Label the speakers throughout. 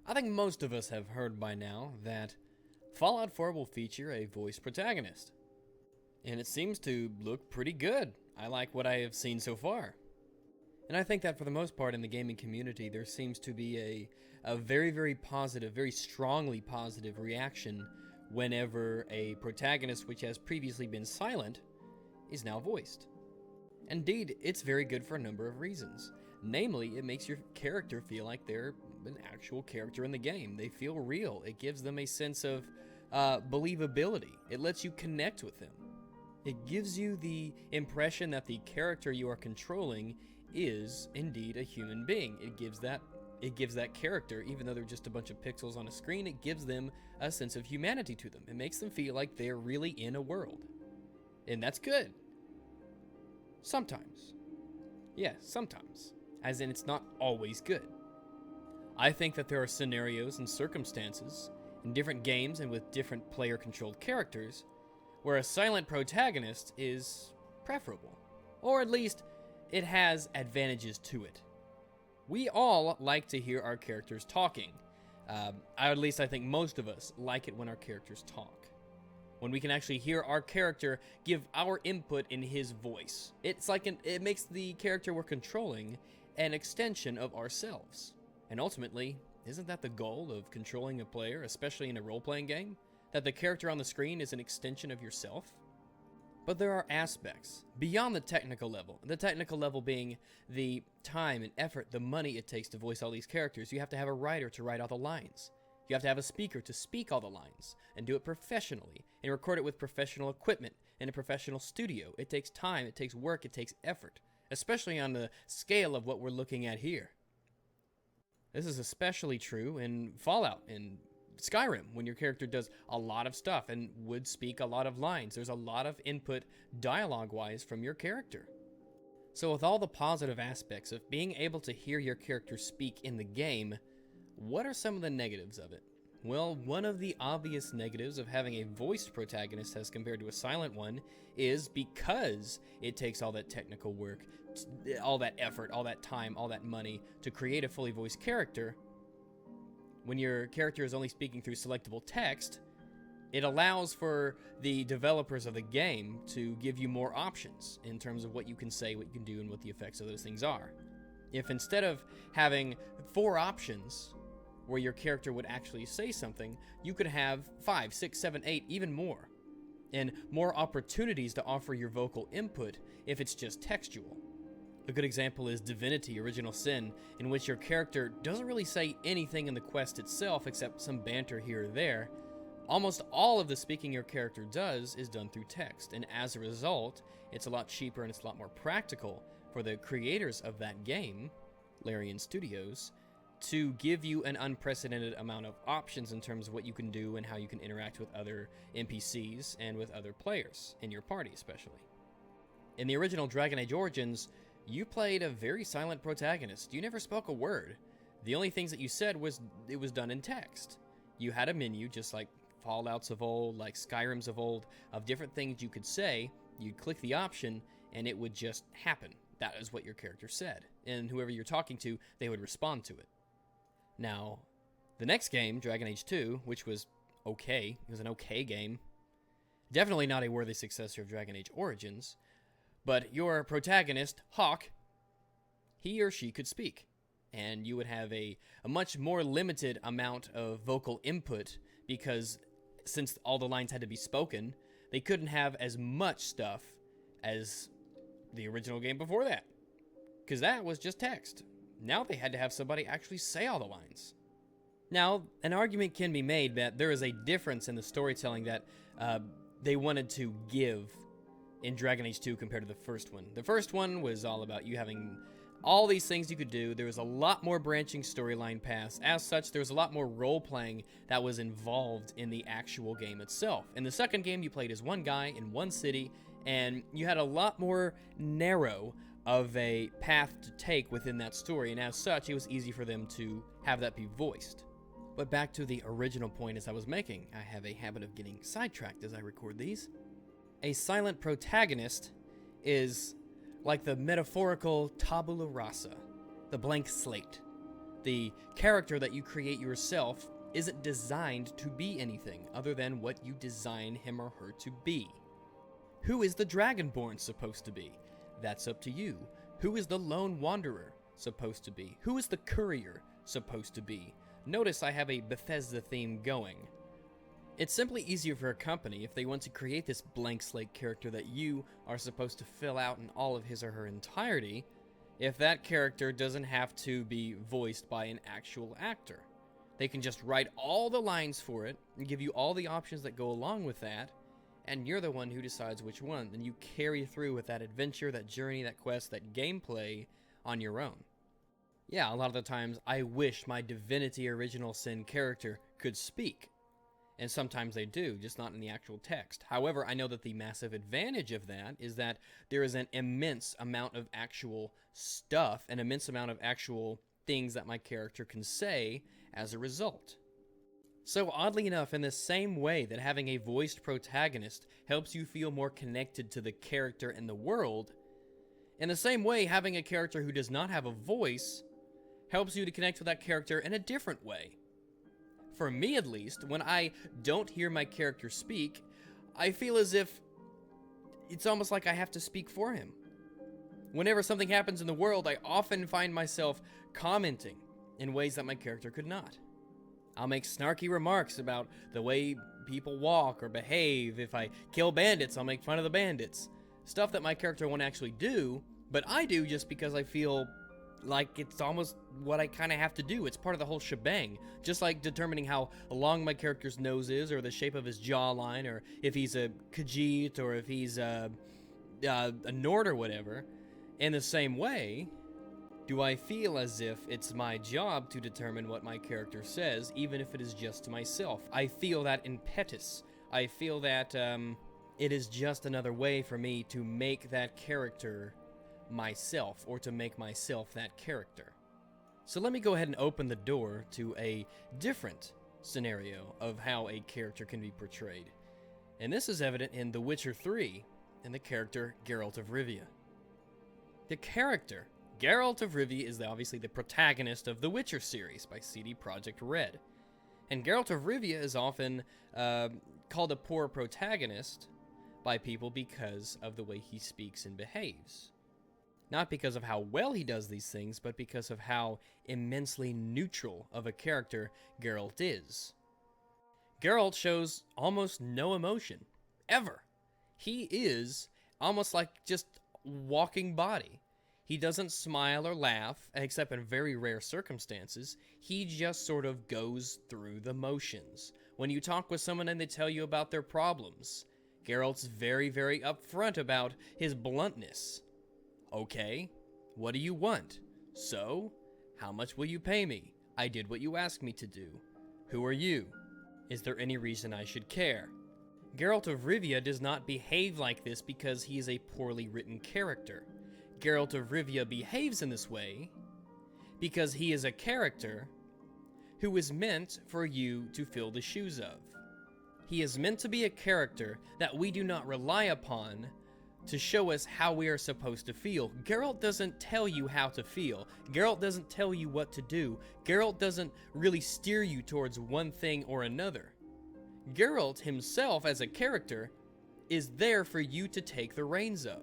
Speaker 1: I think most of us have heard by now that Fallout 4 will feature a voiced protagonist. And it seems to look pretty good. I like what I have seen so far. And I think that for the most part in the gaming community, there seems to be a very, very positive, very strongly positive reaction whenever a protagonist which has previously been silent is now voiced. Indeed, it's very good for a number of reasons. Namely, it makes your character feel like they're an actual character in the game. They feel real. It gives them a sense of believability. It lets you connect with them. It gives you the impression that the character you are controlling is indeed a human being. It gives that character, even though they're just a bunch of pixels on a screen, it gives them a sense of humanity to them. It makes them feel like they're really in a world. And that's good. Sometimes. Yeah, sometimes. As in, it's not always good. I think that there are scenarios and circumstances in different games and with different player-controlled characters where a silent protagonist is preferable. Or at least, it has advantages to it. We all like to hear our characters talking. At least I think most of us like it when our characters talk. When we can actually hear our character give our input in his voice. It's like it makes the character we're controlling an extension of ourselves. And ultimately, isn't that the goal of controlling a player, especially in a role-playing game? That the character on the screen is an extension of yourself? But there are aspects beyond the technical level being the time and effort, the money it takes to voice all these characters. You have to have a writer to write all the lines. You have to have a speaker to speak all the lines and do it professionally and record it with professional equipment in a professional studio. It takes time, it takes work, it takes effort, especially on the scale of what we're looking at here. This is especially true in Fallout, in Skyrim, when your character does a lot of stuff and would speak a lot of lines. There's a lot of input dialogue-wise from your character. So with all the positive aspects of being able to hear your character speak in the game, what are some of the negatives of it? Well, one of the obvious negatives of having a voiced protagonist as compared to a silent one is because it takes all that technical work, all that effort, all that time, all that money to create a fully voiced character. When your character is only speaking through selectable text, it allows for the developers of the game to give you more options in terms of what you can say, what you can do, and what the effects of those things are. If instead of having 4 options where your character would actually say something, you could have 5, 6, 7, 8, even more. And more opportunities to offer your vocal input if it's just textual. A good example is Divinity: Original Sin, in which your character doesn't really say anything in the quest itself except some banter here or there. Almost all of the speaking your character does is done through text, and as a result, it's a lot cheaper and it's a lot more practical for the creators of that game, Larian Studios, to give you an unprecedented amount of options in terms of what you can do and how you can interact with other NPCs and with other players, in your party especially. In the original Dragon Age Origins, you played a very silent protagonist. You never spoke a word. The only things that you said was it was done in text. You had a menu, just like Fallouts of old, like Skyrims of old, of different things you could say. You'd click the option, and it would just happen. That is what your character said. And whoever you're talking to, they would respond to it. Now, the next game, Dragon Age 2, which was okay, it was an okay game, definitely not a worthy successor of Dragon Age Origins, but your protagonist, Hawk, he or she could speak, and you would have a much more limited amount of vocal input because since all the lines had to be spoken, they couldn't have as much stuff as the original game before that, because that was just text. Now they had to have somebody actually say all the lines. Now, an argument can be made that there is a difference in the storytelling that they wanted to give in Dragon Age 2 compared to the first one. The first one was all about you having all these things you could do. There was a lot more branching storyline paths. As such, there was a lot more role-playing that was involved in the actual game itself. In the second game, you played as one guy in one city, and you had a lot more narrow of a path to take within that story, and as such, it was easy for them to have that be voiced. But back to the original point as I was making, I have a habit of getting sidetracked as I record these. A silent protagonist is like the metaphorical tabula rasa, the blank slate. The character that you create yourself isn't designed to be anything other than what you design him or her to be. Who is the Dragonborn supposed to be? That's up to you. Who is the Lone Wanderer supposed to be? Who is the Courier supposed to be? Notice I have a Bethesda theme going. It's simply easier for a company if they want to create this blank slate character that you are supposed to fill out in all of his or her entirety, if that character doesn't have to be voiced by an actual actor. They can just write all the lines for it and give you all the options that go along with that, and you're the one who decides which one, and you carry through with that adventure, that journey, that quest, that gameplay on your own. Yeah, a lot of the times I wish my Divinity Original Sin character could speak. And sometimes they do, just not in the actual text. However, I know that the massive advantage of that is that there is an immense amount of actual stuff, an immense amount of actual things that my character can say as a result. So oddly enough, in the same way that having a voiced protagonist helps you feel more connected to the character and the world, in the same way, having a character who does not have a voice helps you to connect with that character in a different way. For me, at least, when I don't hear my character speak, I feel as if it's almost like I have to speak for him. Whenever something happens in the world, I often find myself commenting in ways that my character could not. I'll make snarky remarks about the way people walk or behave. If I kill bandits, I'll make fun of the bandits. Stuff that my character won't actually do, but I do just because I feel like it's almost what I kind of have to do. It's part of the whole shebang. Just like determining how long my character's nose is, or the shape of his jawline, or if he's a Khajiit, or if he's a Nord or whatever. In the same way, do I feel as if it's my job to determine what my character says, even if it is just to myself. I feel that impetus. I feel that it is just another way for me to make that character myself, or to make myself that character. So let me go ahead and open the door to a different scenario of how a character can be portrayed. And this is evident in The Witcher 3 and the character Geralt of Rivia. The character Geralt of Rivia is obviously the protagonist of the Witcher series by CD Projekt Red. And Geralt of Rivia is often called a poor protagonist by people because of the way he speaks and behaves. Not because of how well he does these things, but because of how immensely neutral of a character Geralt is. Geralt shows almost no emotion, ever. He is almost like just walking body. He doesn't smile or laugh, except in very rare circumstances. He just sort of goes through the motions. When you talk with someone and they tell you about their problems, Geralt's very, very upfront about his bluntness. Okay, what do you want? So, how much will you pay me? I did what you asked me to do. Who are you? Is there any reason I should care? Geralt of Rivia does not behave like this because he is a poorly written character. Geralt of Rivia behaves in this way because he is a character who is meant for you to fill the shoes of. He is meant to be a character that we do not rely upon to show us how we are supposed to feel. Geralt doesn't tell you how to feel. Geralt doesn't tell you what to do. Geralt doesn't really steer you towards one thing or another. Geralt himself as a character is there for you to take the reins of.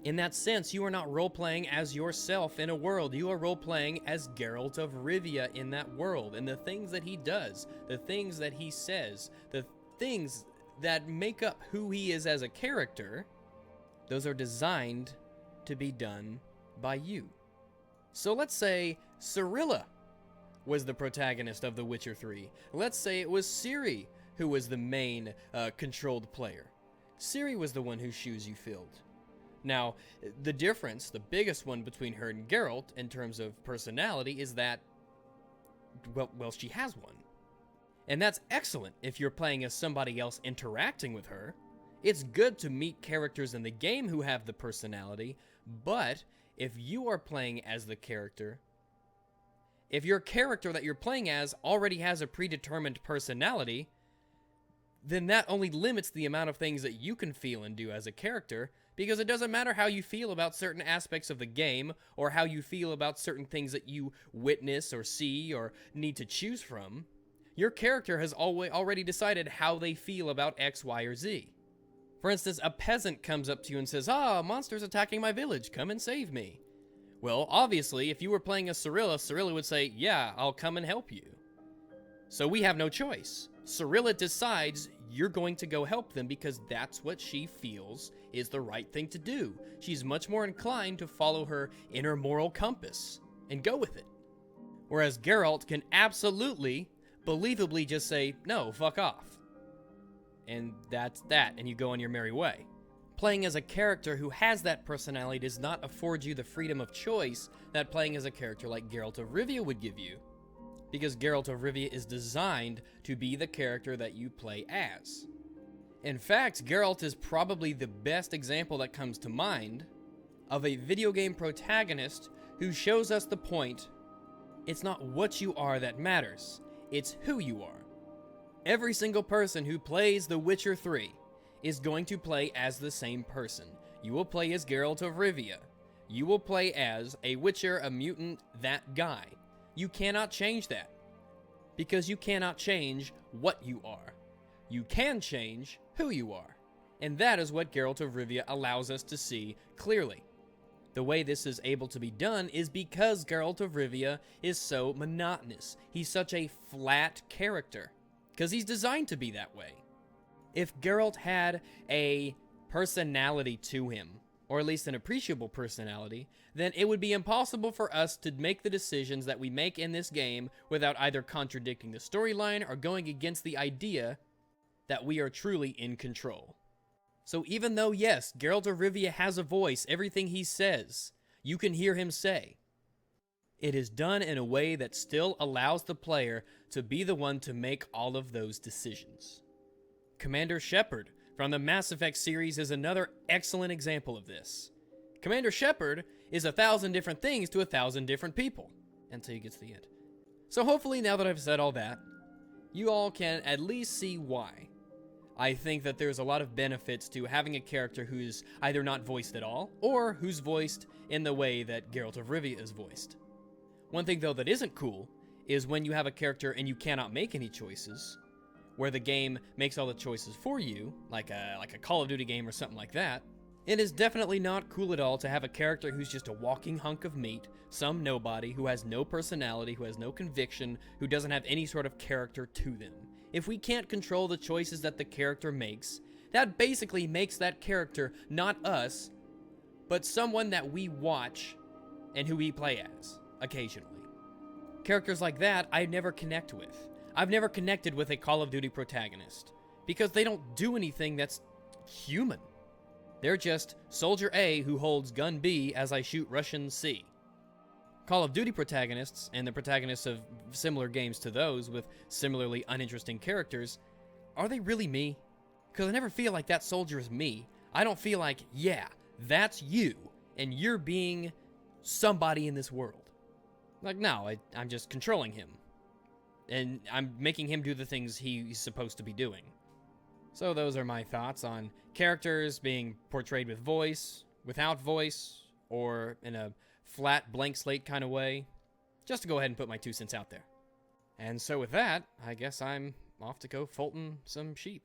Speaker 1: In that sense, you are not role-playing as yourself in a world. You are role-playing as Geralt of Rivia in that world. And the things that he does, the things that he says, the things that make up who he is as a character, those are designed to be done by you. So let's say Cirilla was the protagonist of The Witcher 3. Let's say it was Ciri who was the main controlled player. Ciri was the one whose shoes you filled. Now, the difference, the biggest one between her and Geralt in terms of personality is that, well, she has one. And that's excellent if you're playing as somebody else interacting with her. It's good to meet characters in the game who have the personality, but if you are playing as the character, if your character that you're playing as already has a predetermined personality, then that only limits the amount of things that you can feel and do as a character, because it doesn't matter how you feel about certain aspects of the game, or how you feel about certain things that you witness or see or need to choose from. Your character has already decided how they feel about X, Y, or Z. For instance, a peasant comes up to you and says, "Ah, monster's attacking my village, come and save me." Well, obviously, if you were playing as Cirilla would say, "Yeah, I'll come and help you." So we have no choice. Cirilla decides you're going to go help them because that's what she feels is the right thing to do. She's much more inclined to follow her inner moral compass and go with it. Whereas Geralt can absolutely, believably just say, "No, fuck off." And that's that, and you go on your merry way. Playing as a character who has that personality does not afford you the freedom of choice that playing as a character like Geralt of Rivia would give you. Because Geralt of Rivia is designed to be the character that you play as. In fact, Geralt is probably the best example that comes to mind of a video game protagonist who shows us the point, it's not what you are that matters, it's who you are. Every single person who plays The Witcher 3 is going to play as the same person. You will play as Geralt of Rivia. You will play as a Witcher, a mutant, that guy. You cannot change that. Because you cannot change what you are. You can change who you are. And that is what Geralt of Rivia allows us to see clearly. The way this is able to be done is because Geralt of Rivia is so monotonous. He's such a flat character. Because he's designed to be that way. If Geralt had a personality to him, or at least an appreciable personality, then it would be impossible for us to make the decisions that we make in this game without either contradicting the storyline or going against the idea that we are truly in control. So even though, yes, Geralt of Rivia has a voice, everything he says, you can hear him say, it is done in a way that still allows the player to be the one to make all of those decisions. Commander Shepard from the Mass Effect series is another excellent example of this. Commander Shepard is 1,000 different things to 1,000 different people, until you get to the end. So hopefully now that I've said all that, you all can at least see why I think that there's a lot of benefits to having a character who's either not voiced at all, or who's voiced in the way that Geralt of Rivia is voiced. One thing, though, that isn't cool is when you have a character and you cannot make any choices, where the game makes all the choices for you, like a Call of Duty game or something like that. It is definitely not cool at all to have a character who's just a walking hunk of meat, some nobody, who has no personality, who has no conviction, who doesn't have any sort of character to them. If we can't control the choices that the character makes, that basically makes that character not us, but someone that we watch and who we play as, occasionally. Characters like that, I never connect with. I've never connected with a Call of Duty protagonist, because they don't do anything that's human. They're just Soldier A who holds Gun B as I shoot Russian C. Call of Duty protagonists, and the protagonists of similar games to those with similarly uninteresting characters, are they really me? Because I never feel like that soldier is me. I don't feel like, yeah, that's you, and you're being somebody in this world. Like, no, I'm just controlling him. And I'm making him do the things he's supposed to be doing. So those are my thoughts on characters being portrayed with voice, without voice, or in a flat, blank slate kind of way. Just to go ahead and put my 2 cents out there. And so with that, I guess I'm off to go Fulton some sheep.